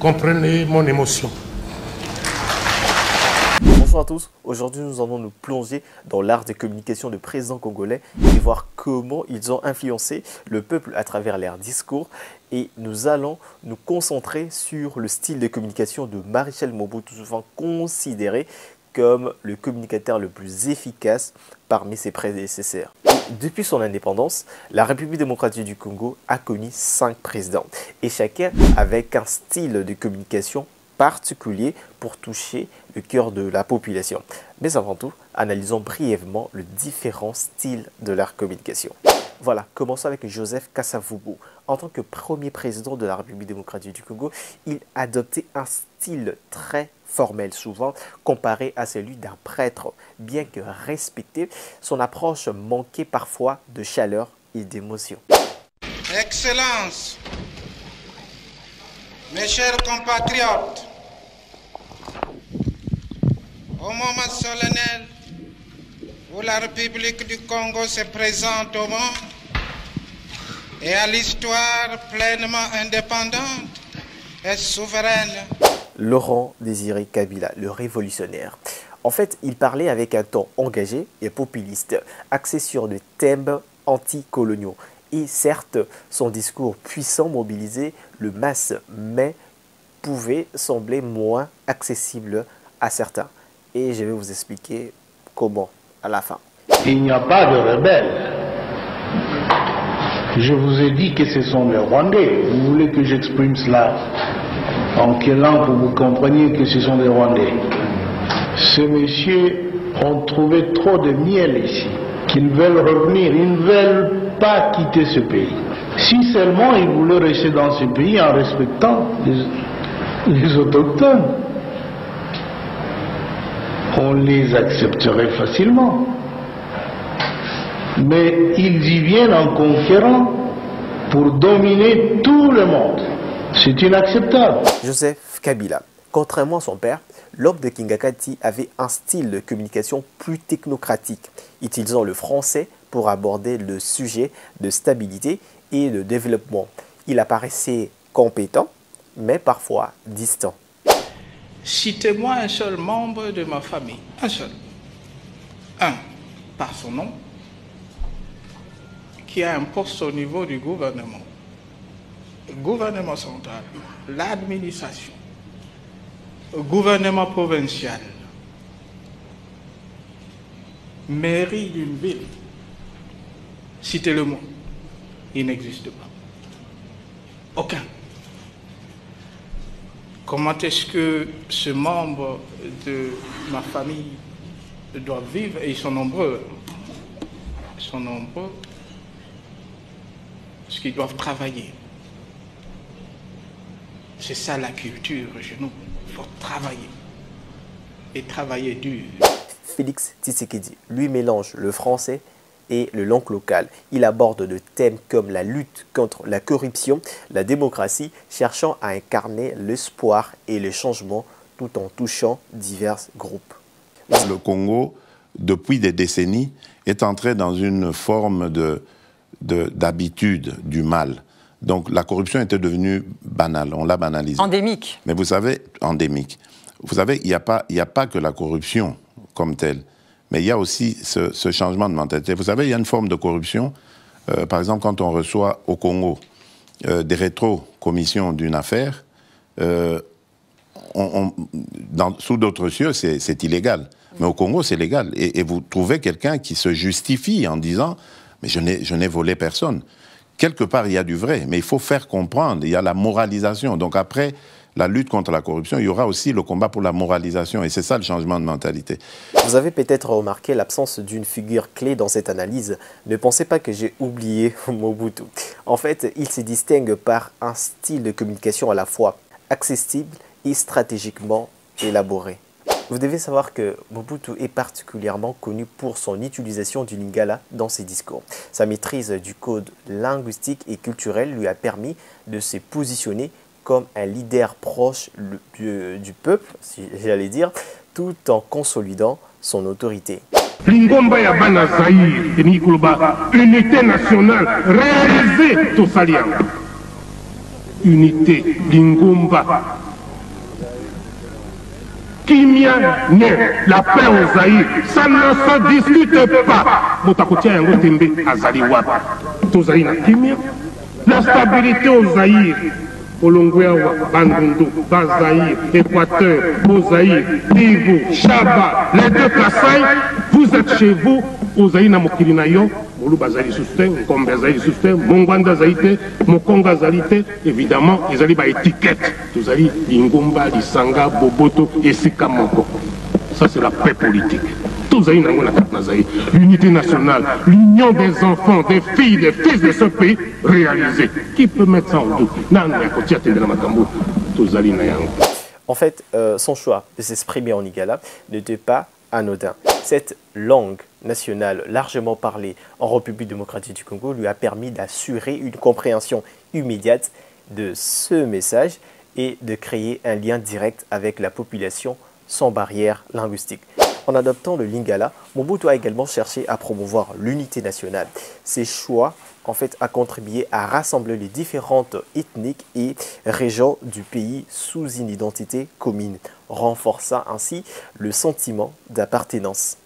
Comprenez mon émotion. Bonjour à tous, aujourd'hui nous allons nous plonger dans l'art de communication de présidents congolais et voir comment ils ont influencé le peuple à travers leurs discours. Et nous allons nous concentrer sur le style de communication de Marshal Mobutu, souvent considéré comme le communicateur le plus efficace parmi ses prédécesseurs. Depuis son indépendance, la République démocratique du Congo a connu 5 présidents et chacun avec un style de communication particulier pour toucher le cœur de la population. Mais avant tout, analysons brièvement les différents styles de leur communication. Voilà, commençons avec Joseph Kasavubu. En tant que premier président de la République démocratique du Congo, il adoptait un style très formel, souvent comparé à celui d'un prêtre. Bien que respecté, son approche manquait parfois de chaleur et d'émotion. Excellence, mes chers compatriotes, au moment solennel où la République du Congo se présente au monde et à l'histoire pleinement indépendante et souveraine. Laurent Désiré Kabila, le révolutionnaire. En fait, il parlait avec un ton engagé et populiste, axé sur des thèmes anticoloniaux. Et certes, son discours puissant mobilisait le masse, mais pouvait sembler moins accessible à certains. Et je vais vous expliquer comment à la fin. Il n'y a pas de rebelles. Je vous ai dit que ce sont les Rwandais. Vous voulez que j'exprime cela en quelle langue pour que vous compreniez que ce sont des Rwandais? Ces messieurs ont trouvé trop de miel ici, qu'ils veulent revenir, ils ne veulent pas quitter ce pays. Si seulement ils voulaient rester dans ce pays en respectant les autochtones, on les accepterait facilement. Mais ils y viennent en conquérant pour dominer tout le monde. C'est inacceptable. Joseph Kabila, contrairement à son père, l'homme de Kingakati avait un style de communication plus technocratique, utilisant le français pour aborder le sujet de stabilité et de développement. Il apparaissait compétent, mais parfois distant. Citez-moi un seul membre de ma famille, un seul, un, par son nom, qui a un poste au niveau du gouvernement. Le gouvernement central, l'administration, le gouvernement provincial, mairie d'une ville, citez-le-moi, il n'existe pas. Aucun. Comment est-ce que ce membre de ma famille doit vivre? Et ils sont nombreux. Ils sont nombreux. Parce qu'ils doivent travailler. C'est ça la culture chez nous. Il faut travailler. Et travailler dur. Félix Tshisekedi, lui, mélange le français et le langue locale. Il aborde des thèmes comme la lutte contre la corruption, la démocratie, cherchant à incarner l'espoir et le changement tout en touchant divers groupes. Le Congo, depuis des décennies, est entré dans une forme d'habitude du mal. Donc la corruption était devenue banale, on l'a banalisée. Endémique. Mais vous savez, endémique. Vous savez, il n'y a pas que la corruption comme telle. Mais il y a aussi ce changement de mentalité. Vous savez, il y a une forme de corruption. Par exemple, quand on reçoit au Congo des rétro-commissions d'une affaire, sous d'autres cieux, c'est illégal. Mais au Congo, c'est légal. Et vous trouvez quelqu'un qui se justifie en disant « mais je n'ai volé personne ». Quelque part, il y a du vrai, mais il faut faire comprendre. Il y a la moralisation. Donc après la lutte contre la corruption, il y aura aussi le combat pour la moralisation. Et c'est ça le changement de mentalité. Vous avez peut-être remarqué l'absence d'une figure clé dans cette analyse. Ne pensez pas que j'ai oublié Mobutu. En fait, il se distingue par un style de communication à la fois accessible et stratégiquement élaboré. Vous devez savoir que Mobutu est particulièrement connu pour son utilisation du lingala dans ses discours. Sa maîtrise du code linguistique et culturel lui a permis de se positionner comme un leader proche du peuple, si j'allais dire, tout en consolidant son autorité. Lingomba ya bana Zaïre et Nikuluba, unité nationale réalisée Tosalia. Unité Lingomba Kimia n'est la paix au Zaïre. Ça ne se discute pas. Motakotia Yango Tembe Azali Wap. Tout Zaïre na Kimia. La stabilité au Zaïre. Olongweawa, Bandundu, Bazaïre, Équateur, Bozaïre, Ivo, Chaba, les deux Kassai, vous êtes chez vous, au Zaïre na Mokirinayo, Molu Bazali Soustin, Kombe Bazali Soustin, Mongwanda Zaïte, Mokonga Zaïte, évidemment, ils allaient par étiquette. Vous allez Lingomba, Lisanga, Boboto et Sikamoko. Ça, c'est la paix politique. L'unité nationale, l'union des enfants, des filles, des fils de ce pays réalisée. Qui peut mettre ça en doute? En fait, son choix de s'exprimer en lingala n'était pas anodin. Cette langue nationale largement parlée en République démocratique du Congo lui a permis d'assurer une compréhension immédiate de ce message et de créer un lien direct avec la population sans barrière linguistique. En adoptant le lingala, Mobutu a également cherché à promouvoir l'unité nationale. Ses choix, en fait, a contribué à rassembler les différentes ethniques et régions du pays sous une identité commune, renforçant ainsi le sentiment d'appartenance.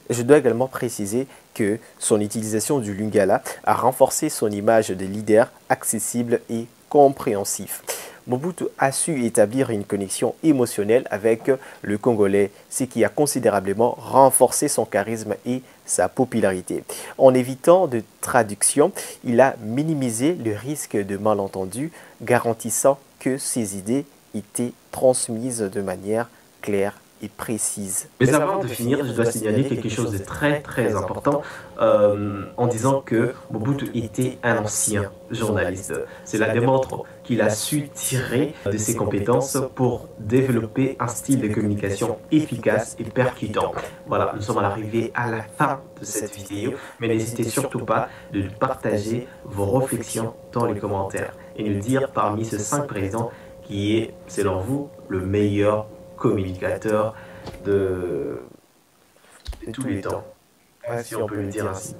Je dois également préciser que son utilisation du lingala a renforcé son image de leader accessible et compréhensif. Mobutu a su établir une connexion émotionnelle avec le Congolais, ce qui a considérablement renforcé son charisme et sa popularité. En évitant de traduction, il a minimisé le risque de malentendus, garantissant que ses idées étaient transmises de manière claire et précise. Mais avant de finir, je dois signaler quelque chose de très important en disant que Mobutu était un ancien journaliste. Cela démontre qu'il a su tirer de ses compétences pour développer un style de communication efficace et percutant. Voilà, nous sommes arrivés à la fin de cette vidéo, mais n'hésitez surtout pas de partager vos réflexions dans les commentaires et nous dire parmi ces 5 présidents qui est, selon vous, le meilleur communicateur de tous les temps, si on peut le dire ainsi.